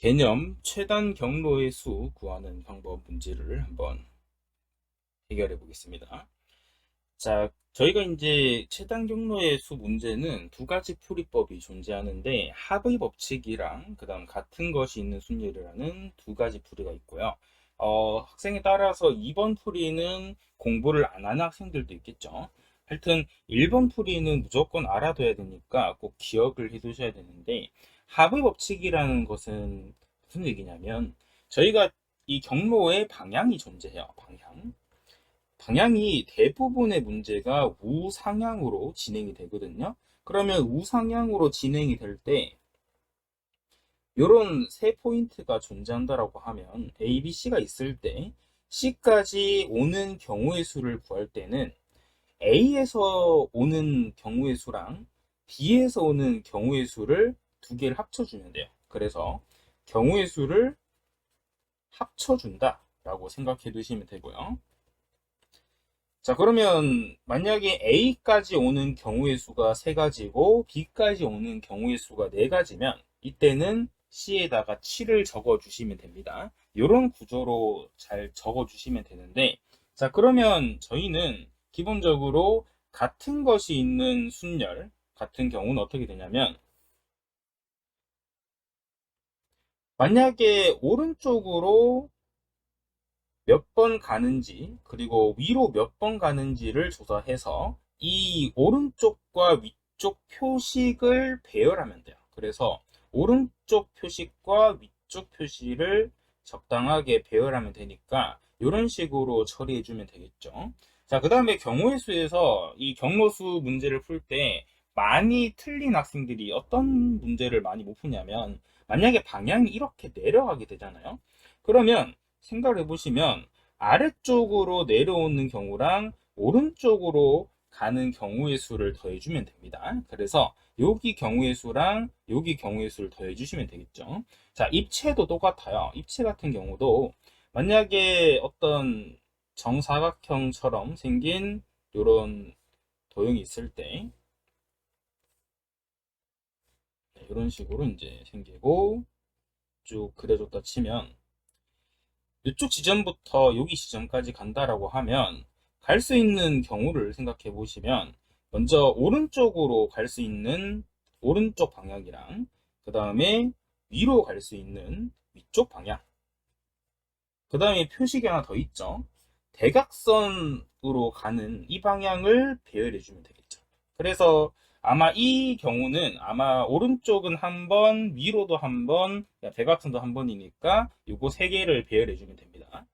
개념 최단 경로의 수 구하는 방법 문제를 한번 해결해 보겠습니다. 자, 저희가 이제 최단 경로의 수 문제는 두 가지 풀이법이 존재하는데 합의 법칙이랑 그다음 같은 것이 있는 순열이라는 두 가지 풀이가 있고요. 학생에 따라서 2번 풀이는 공부를 안 하는 학생들도 있겠죠. 하여튼 1번 풀이는 무조건 알아둬야 되니까 꼭 기억을 해 두셔야 되는데 합의 법칙이라는 것은 무슨 얘기냐면 저희가 이 경로에 방향이 존재해요. 방향이 대부분의 문제가 우상향으로 진행이 되거든요. 그러면 우상향으로 진행이 될 때 이런 세 포인트가 존재한다라고 하면 A, B, C가 있을 때 C까지 오는 경우의 수를 구할 때는 A에서 오는 경우의 수랑 B에서 오는 경우의 수를 두 개를 합쳐주면 돼요. 그래서 경우의 수를 합쳐준다라고 생각해 두시면 되고요. 자, 그러면 만약에 A까지 오는 경우의 수가 3가지고 B까지 오는 경우의 수가 4가지면 이때는 C에다가 7을 적어 주시면 됩니다. 이런 구조로 잘 적어 주시면 되는데, 자, 그러면 저희는 기본적으로 같은 것이 있는 순열 같은 경우는 어떻게 되냐면, 만약에 오른쪽으로 몇 번 가는지 그리고 위로 몇 번 가는지를 조사해서 이 오른쪽과 위쪽 표식을 배열하면 돼요. 그래서 오른쪽 표식과 위쪽 표시를 적당하게 배열하면 되니까 이런 식으로 처리해 주면 되겠죠. 자, 그 다음에 경우의 수에서 이 경로수 문제를 풀 때 많이 틀린 학생들이 어떤 문제를 많이 못 푸냐면, 만약에 방향이 이렇게 내려가게 되잖아요. 그러면 생각을 해보시면 아래쪽으로 내려오는 경우랑 오른쪽으로 가는 경우의 수를 더해주면 됩니다. 그래서 여기 경우의 수랑 여기 경우의 수를 더해주시면 되겠죠. 자, 입체도 똑같아요. 입체 같은 경우도 만약에 어떤 정사각형처럼 생긴 이런 도형이 있을 때 이런 식으로 이제 생기고 쭉 그려줬다 치면 이쪽 지점부터 여기 지점까지 간다라고 하면 갈 수 있는 경우를 생각해 보시면 먼저 오른쪽으로 갈 수 있는 오른쪽 방향이랑 그 다음에 위로 갈 수 있는 위쪽 방향, 그 다음에 표식이 하나 더 있죠. 대각선으로 가는 이 방향을 배열해 주면 되겠죠. 그래서 아마 이 경우는 아마 오른쪽은 한 번, 위로도 한 번, 대각선도 한 번이니까 요거 세 개를 배열해 주면 됩니다.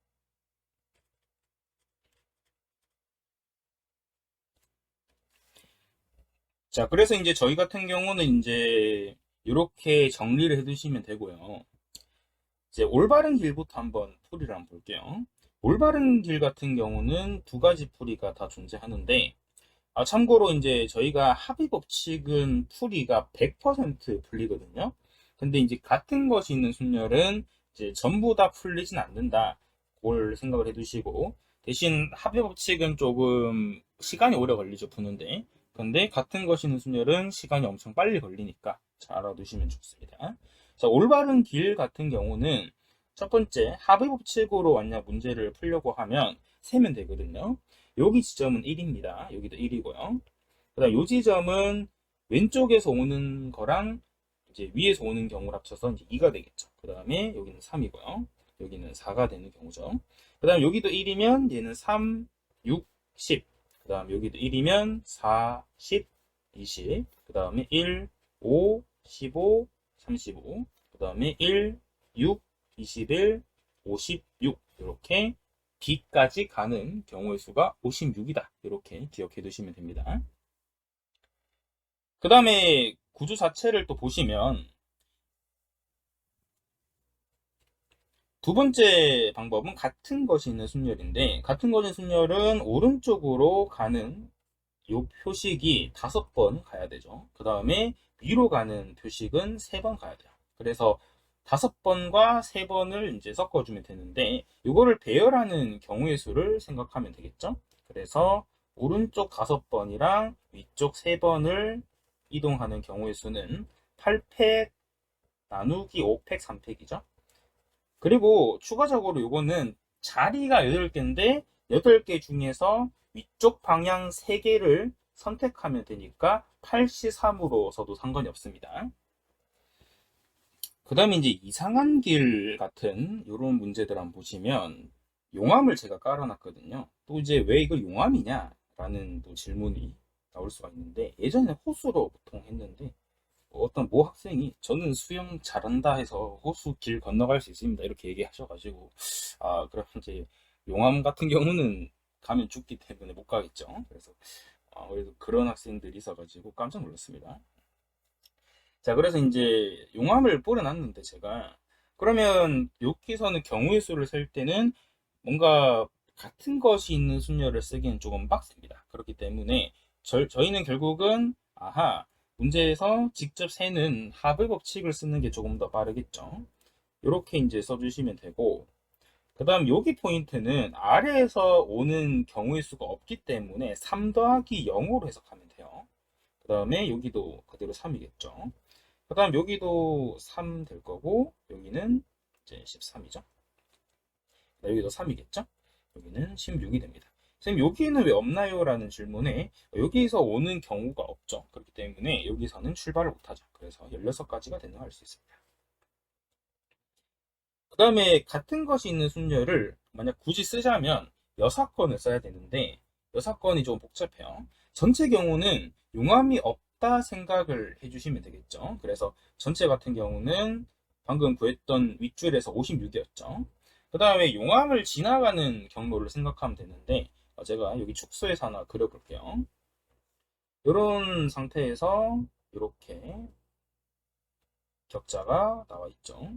자, 그래서 이제 저희 같은 경우는 이제 이렇게 정리를 해 두시면 되고요. 이제 올바른 길부터 한번 풀이를 한번 볼게요. 올바른 길 같은 경우는 두 가지 풀이가 다 존재하는데, 참고로 이제 저희가 합의 법칙은 풀이가 100% 풀리거든요. 근데 이제 같은 것이 있는 순열은 이제 전부 다 풀리진 않는다. 그걸 생각을 해두시고, 대신 합의 법칙은 조금 시간이 오래 걸리죠, 푸는데. 근데 같은 것이 있는 순열은 시간이 엄청 빨리 걸리니까 잘 알아두시면 좋습니다. 자, 올바른 길 같은 경우는 첫 번째 합의 법칙으로 만약 문제를 풀려고 하면 세면 되거든요. 여기 지점은 1입니다. 여기도 1이고요. 그 다음 요 지점은 왼쪽에서 오는 거랑 이제 위에서 오는 경우를 합쳐서 이제 2가 되겠죠. 그 다음에 여기는 3이고요. 여기는 4가 되는 경우죠. 그 다음 여기도 1이면 얘는 3, 6, 10. 그 다음 여기도 1이면 4, 10, 20. 그 다음에 1, 5, 15, 35. 그 다음에 1, 6, 21, 56. 이렇게 B까지 가는 경우의 수가 56이다. 이렇게 기억해 두시면 됩니다. 그 다음에 구조 자체를 또 보시면 두 번째 방법은 같은 것이 있는 순열인데, 같은 것인 순열은 오른쪽으로 가는 이 표식이 5번 가야 되죠. 그 다음에 위로 가는 표식은 3번 가야 돼요. 그래서 5번과 3번을 이제 섞어주면 되는데, 이거를 배열하는 경우의 수를 생각하면 되겠죠. 그래서 오른쪽 5번이랑 위쪽 3번을 이동하는 경우의 수는 8팩 나누기 5팩 3팩이죠. 그리고 추가적으로 요거는 자리가 8개인데 8개 중에서 위쪽 방향 3개를 선택하면 되니까 8시3으로 써도 상관이 없습니다. 그 다음에 이제 이상한 길 같은 이런 문제들 한번 보시면 용암을 제가 깔아놨거든요. 또 이제 왜 이걸 용암이냐 라는 또 질문이 나올 수가 있는데, 예전에 호수로 보통 했는데 어떤 모 학생이 저는 수영 잘한다 해서 호수 길 건너갈 수 있습니다 이렇게 얘기하셔가지고, 그럼 이제 용암 같은 경우는 가면 죽기 때문에 못 가겠죠. 그래서 그런 학생들이 있어가지고 깜짝 놀랐습니다. 자, 그래서 이제 용암을 뿌려놨는데 제가, 그러면 여기서는 경우의 수를 셀 때는 뭔가 같은 것이 있는 순열을 쓰기는 조금 빡셉니다. 그렇기 때문에 저희는 결국은 문제에서 직접 세는 합의 법칙을 쓰는 게 조금 더 빠르겠죠. 이렇게 이제 써주시면 되고, 그 다음 여기 포인트는 아래에서 오는 경우의 수가 없기 때문에 3 더하기 0으로 해석하면 돼요. 그 다음에 여기도 그대로 3이겠죠. 그 다음 여기도 3 될 거고, 여기는 이제 13이죠. 여기도 3이겠죠? 여기는 16이 됩니다. 선생님, 여기는 왜 없나요? 라는 질문에 여기서 오는 경우가 없죠. 그렇기 때문에 여기서는 출발을 못하죠. 그래서 16가지가 대응할 수 있습니다. 그 다음에 같은 것이 있는 순열을 만약 굳이 쓰자면 6건을 써야 되는데 6건이 좀 복잡해요. 전체 경우는 용암이 없다 생각을 해주시면 되겠죠. 그래서 전체 같은 경우는 방금 구했던 윗줄에서 56이었죠. 그 다음에 용암을 지나가는 경로를 생각하면 되는데, 제가 여기 축소해서 하나 그려볼게요. 이런 상태에서 이렇게 격자가 나와 있죠.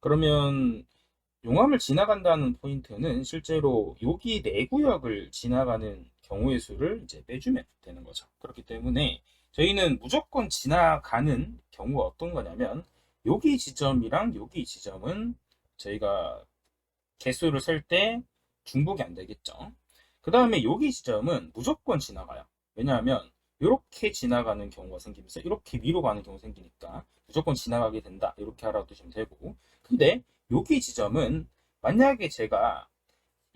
그러면 용암을 지나간다는 포인트는 실제로 여기 내 구역을 지나가는 경우의 수를 이제 빼주면 되는 거죠. 그렇기 때문에 저희는 무조건 지나가는 경우가 어떤 거냐면, 여기 지점이랑 여기 지점은 저희가 개수를 셀 때 중복이 안 되겠죠. 그 다음에 여기 지점은 무조건 지나가요. 왜냐하면 이렇게 지나가는 경우가 생기면서 이렇게 위로 가는 경우가 생기니까 무조건 지나가게 된다, 이렇게 알아두시면 되고, 근데 여기 지점은 만약에 제가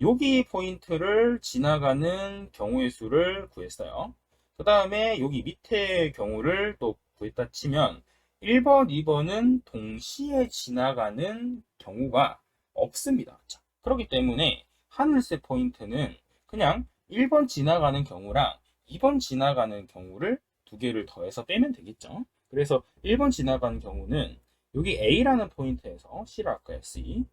여기 포인트를 지나가는 경우의 수를 구했어요. 그 다음에 여기 밑에 경우를 또 구했다 치면 1번, 2번은 동시에 지나가는 경우가 없습니다. 그렇기 때문에 하늘색 포인트는 그냥 1번 지나가는 경우랑 2번 지나가는 경우를 두 개를 더해서 빼면 되겠죠. 그래서 1번 지나가는 경우는 여기 A라는 포인트에서 C를 할까요? C.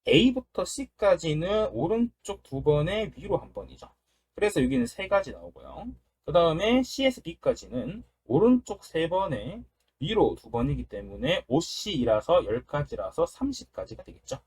A부터 C까지는 오른쪽 2번에 위로 1번이죠. 그래서 여기는 3가지 나오고요. 그 다음에 C에서 B까지는 오른쪽 3번에 위로 2번이기 때문에 OC이라서 10가지라서 30가지가 되겠죠.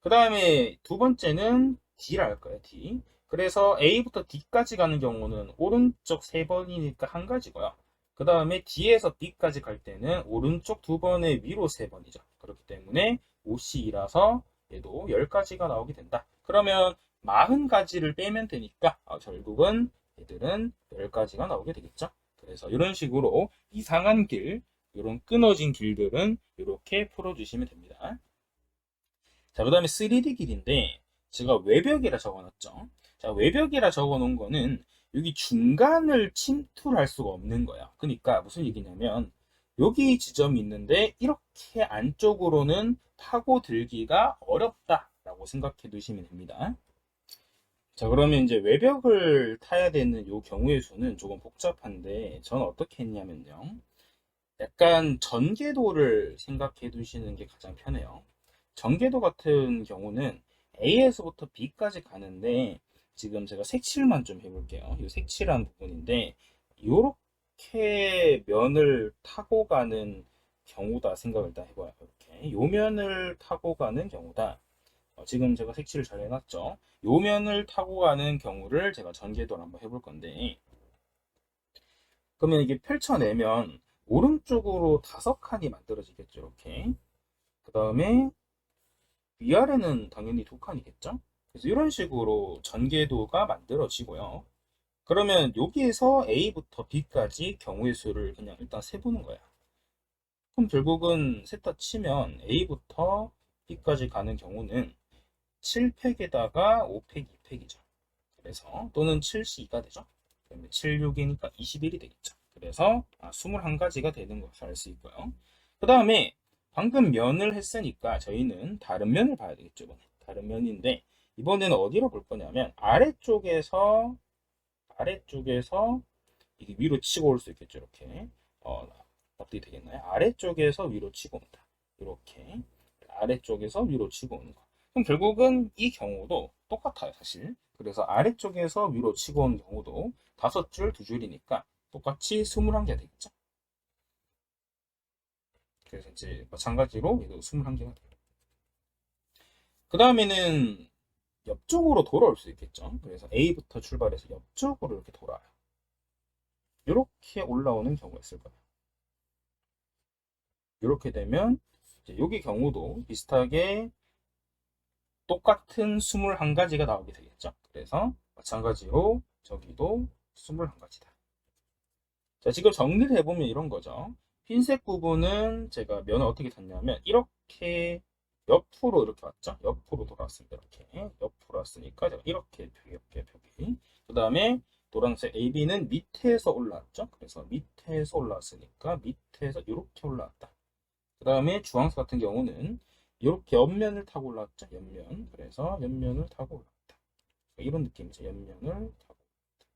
그 다음에 두 번째는 D라 할까요? D. 그래서 A부터 D까지 가는 경우는 오른쪽 3번이니까 1가지고요. 그 다음에 D에서 B까지 갈 때는 오른쪽 2번에 위로 3번이죠. 그렇기 때문에 OC이라서 얘도 10가지가 나오게 된다. 그러면 40가지를 빼면 되니까 결국은 얘들은 10가지가 나오게 되겠죠. 그래서 이런 식으로 이상한 길, 이런 끊어진 길들은 이렇게 풀어주시면 됩니다. 자, 그 다음에 3D 길인데 제가 외벽이라 적어놨죠. 자, 외벽이라 적어놓은 거는 여기 중간을 침투를 할 수가 없는 거야. 그러니까 무슨 얘기냐면 여기 지점이 있는데 이렇게 안쪽으로는 파고들기가 어렵다라고 생각해 두시면 됩니다. 자, 그러면 이제 외벽을 타야 되는 이 경우의 수는 조금 복잡한데 저는 어떻게 했냐면요. 약간 전개도를 생각해 두시는 게 가장 편해요. 전개도 같은 경우는 A에서부터 B까지 가는데 지금 제가 색칠만 좀 해볼게요. 이 색칠한 부분인데 이렇게 면을 타고 가는 경우다 생각을 일단 해봐요. 이렇게 요 면을 타고 가는 경우다. 지금 제가 색칠을 잘 해놨죠. 요 면을 타고 가는 경우를 제가 전개도를 한번 해볼 건데, 그러면 이게 펼쳐내면 오른쪽으로 5칸이 만들어지겠죠. 이렇게. 그 다음에 위아래는 당연히 2칸이겠죠. 그래서 이런 식으로 전개도가 만들어지고요. 그러면 여기에서 A부터 B까지 경우의 수를 그냥 일단 세보는 거야. 그럼 결국은 셋 다 치면 A부터 B까지 가는 경우는 7팩에다가 5팩 2팩이죠. 그래서 또는 7C2가 되죠. 그러면 7, 6이니까 21이 되겠죠. 그래서 21가지가 되는 것을 알 수 있고요. 그 다음에 방금 면을 했으니까 저희는 다른 면을 봐야 되겠죠. 이번에 다른 면인데 이번에는 어디로 볼 거냐면 아래쪽에서 이게 위로 치고 올 수 있겠죠. 이렇게 어떻게 되겠나요? 아래쪽에서 위로 치고 온다. 이렇게 아래쪽에서 위로 치고 오는 거. 그럼 결국은 이 경우도 똑같아요, 사실. 그래서 아래쪽에서 위로 치고 오는 경우도 5줄, 2줄이니까 똑같이 21개 되겠죠. 그래서 이제 마찬가지로 얘도 21개가 돼요. 그 다음에는 옆쪽으로 돌아올 수 있겠죠. 그래서 A부터 출발해서 옆쪽으로 이렇게 돌아요. 이렇게 올라오는 경우가 있을 거예요. 이렇게 되면 이제 여기 경우도 비슷하게 똑같은 21가지가 나오게 되겠죠. 그래서 마찬가지로 저기도 21가지다. 자, 지금 정리를 해보면 이런 거죠. 흰색 부분은 제가 면을 어떻게 탔냐면 이렇게 옆으로 이렇게 왔죠. 옆으로 돌아왔습니다. 이렇게 옆으로 왔으니까 제가 이렇게 벽이. 그 다음에 노란색 AB는 밑에서 올라왔죠. 그래서 밑에서 올라왔으니까 밑에서 이렇게 올라왔다. 그 다음에 주황색 같은 경우는 이렇게 옆면을 타고 올라왔죠. 옆면. 그래서 옆면을 타고 올라왔다. 이런 느낌이죠. 옆면을 타고 올라왔다.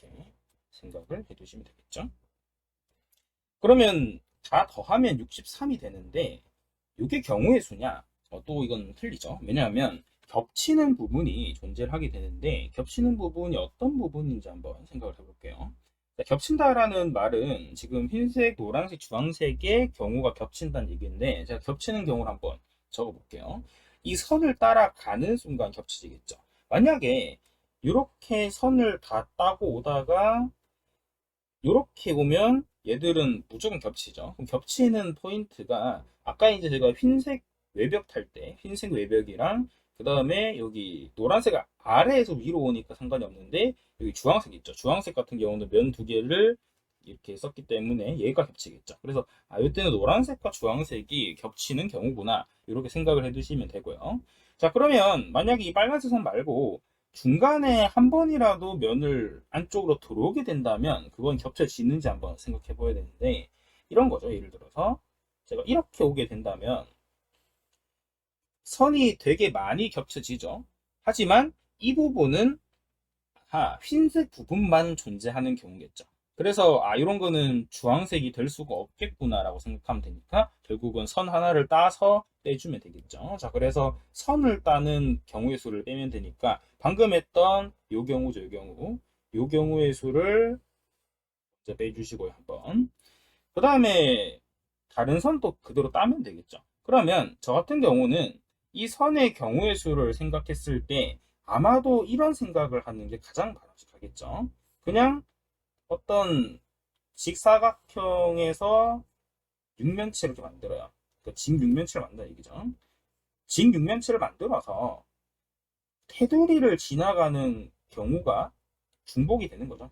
이렇게 생각을 해두시면 되겠죠. 그러면 다 더하면 63이 되는데 이게 경우의 수냐? 또 이건 틀리죠. 왜냐하면 겹치는 부분이 존재를 하게 되는데 겹치는 부분이 어떤 부분인지 한번 생각을 해볼게요. 겹친다라는 말은 지금 흰색, 노란색, 주황색의 경우가 겹친다는 얘기인데 제가 겹치는 경우를 한번 적어볼게요. 이 선을 따라가는 순간 겹치겠죠. 만약에 이렇게 선을 다 따고 오다가 이렇게 오면 얘들은 무조건 겹치죠. 그럼 겹치는 포인트가 아까 이제 제가 흰색 외벽 탈 때 흰색 외벽이랑 그 다음에 여기 노란색 아래에서 위로 오니까 상관이 없는데 여기 주황색 있죠. 주황색 같은 경우는 면 두 개를 이렇게 썼기 때문에 얘가 겹치겠죠. 그래서 이때는 노란색과 주황색이 겹치는 경우구나 이렇게 생각을 해두시면 되고요. 자, 그러면 만약에 이 빨간색 선 말고 중간에 한 번이라도 면을 안쪽으로 들어오게 된다면 그건 겹쳐지는지 한번 생각해 봐야 되는데 이런 거죠. 예를 들어서 제가 이렇게 오게 된다면 선이 되게 많이 겹쳐지죠. 하지만 이 부분은 흰색 부분만 존재하는 경우겠죠. 그래서 이런 거는 주황색이 될 수가 없겠구나라고 생각하면 되니까 결국은 선 하나를 따서 빼주면 되겠죠. 자, 그래서 선을 따는 경우의 수를 빼면 되니까 방금 했던 요 경우죠, 요 경우의 수를 이제 빼주시고요, 한번. 그 다음에 다른 선도 그대로 따면 되겠죠. 그러면 저 같은 경우는 이 선의 경우의 수를 생각했을 때 아마도 이런 생각을 하는 게 가장 바람직하겠죠. 그냥 어떤 직사각형에서 육면체를 이렇게 만들어요. 그러니까 직육면체를 만든다 얘기죠. 직육면체를 만들어서 테두리를 지나가는 경우가 중복이 되는 거죠.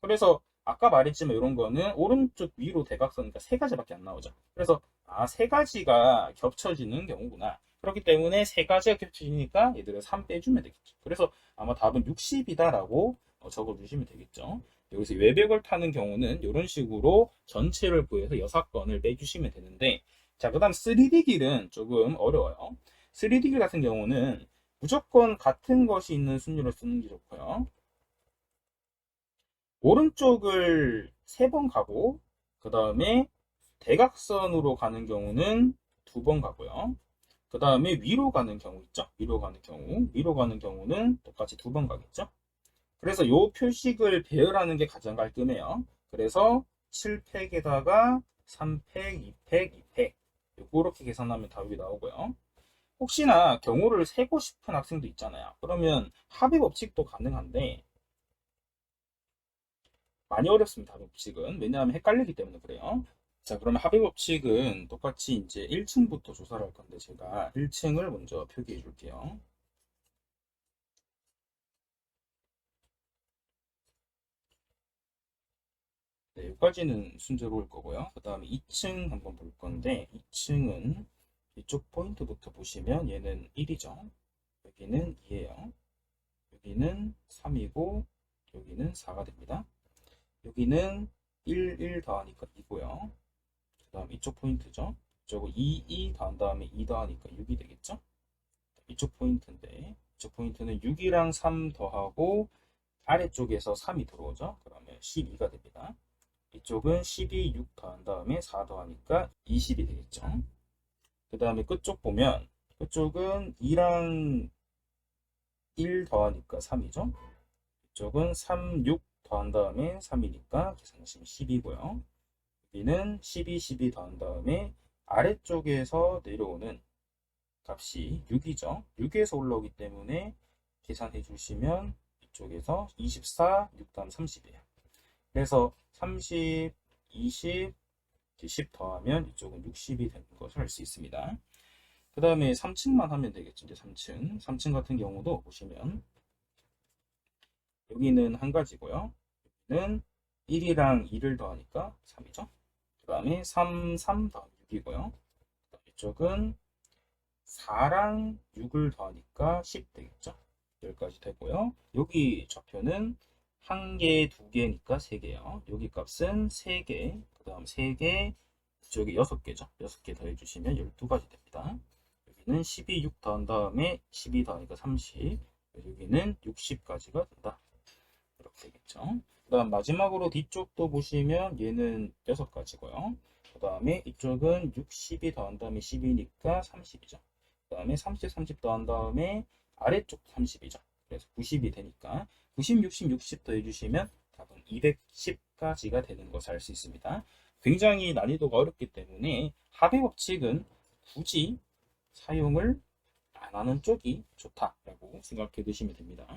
그래서 아까 말했지만 이런 거는 오른쪽 위로 대각선이니까 세 가지밖에 안 나오죠. 그래서 세 가지가 겹쳐지는 경우구나. 그렇기 때문에 세 가지가 겹쳐지니까 얘들을 3 빼주면 되겠죠. 그래서 아마 답은 60이다라고 적어주시면 되겠죠. 여기서 외벽을 타는 경우는 이런 식으로 전체를 구해서 6건을 빼주시면 되는데 자, 그 다음 3D 길은 조금 어려워요. 3D 길 같은 경우는 무조건 같은 것이 있는 순위로 쓰는 게 좋고요. 오른쪽을 3번 가고 그 다음에 대각선으로 가는 경우는 2번 가고요. 그 다음에 위로 가는 경우 있죠. 위로 가는 경우는 똑같이 2번 가겠죠. 그래서 이 표식을 배열하는 게 가장 깔끔해요. 그래서 7팩에다가 3팩, 2팩, 2팩 이렇게 계산하면 답이 나오고요. 혹시나 경우를 세고 싶은 학생도 있잖아요. 그러면 합의 법칙도 가능한데 많이 어렵습니다. 합의 법칙은. 왜냐하면 헷갈리기 때문에 그래요. 자, 그러면 합의 법칙은 똑같이 이제 1층부터 조사를 할 건데 제가 1층을 먼저 표기해 줄게요. 네, 여기까지는 순서로 올 거고요. 그 다음에 2층 한번 볼 건데 2층은 이쪽 포인트부터 보시면 얘는 1이죠. 여기는 2예요. 여기는 3이고 여기는 4가 됩니다. 여기는 1 더하니까 2고요. 그 다음 이쪽 포인트죠. 이쪽은 2 더한 다음에 2 더하니까 6이 되겠죠. 이쪽 포인트인데 이쪽 포인트는 6이랑 3 더하고 아래쪽에서 3이 들어오죠. 그러면 12가 됩니다. 이쪽은 12, 6 더한 다음에 4 더하니까 20이 되겠죠. 그 다음에 끝쪽 보면 끝쪽은 2랑 1 더하니까 3이죠. 이쪽은 3, 6 더한 다음에 3이니까 계산하시면 10이고요. 여기는 12, 12 더한 다음에 아래쪽에서 내려오는 값이 6이죠. 6에서 올라오기 때문에 계산해 주시면 이쪽에서 24, 6 다음 30이에요. 그래서 30, 20, 10 더하면 이쪽은 60이 되는 것을 알 수 있습니다. 그 다음에 3층만 하면 되겠죠. 이제 3층. 3층 같은 경우도 보시면 여기는 한 가지고요. 여기는 1이랑 2를 더하니까 3이죠. 그 다음에 3, 3 더하면 6이고요. 이쪽은 4랑 6을 더하니까 10 되겠죠. 여기까지 되고요. 여기 좌표는 1개, 2개니까 3개요. 여기 값은 3개, 그 다음 3개, 이쪽에 6개죠. 6개 더해주시면 12가지 됩니다. 여기는 12, 6 더한 다음에 12 더하니까 30, 여기는 60까지가 된다. 이렇게 되겠죠. 그 다음 마지막으로 뒤쪽도 보시면 얘는 6가지고요. 그 다음에 이쪽은 60이 더한 다음에 10이니까 30이죠. 그 다음에 30, 30 더한 다음에 아래쪽 30이죠. 그래서 90이 되니까 90, 60, 60 더해주시면 답은 210까지가 되는 것을 알 수 있습니다. 굉장히 난이도가 어렵기 때문에 합의 법칙은 굳이 사용을 안 하는 쪽이 좋다라고 생각해 두시면 됩니다.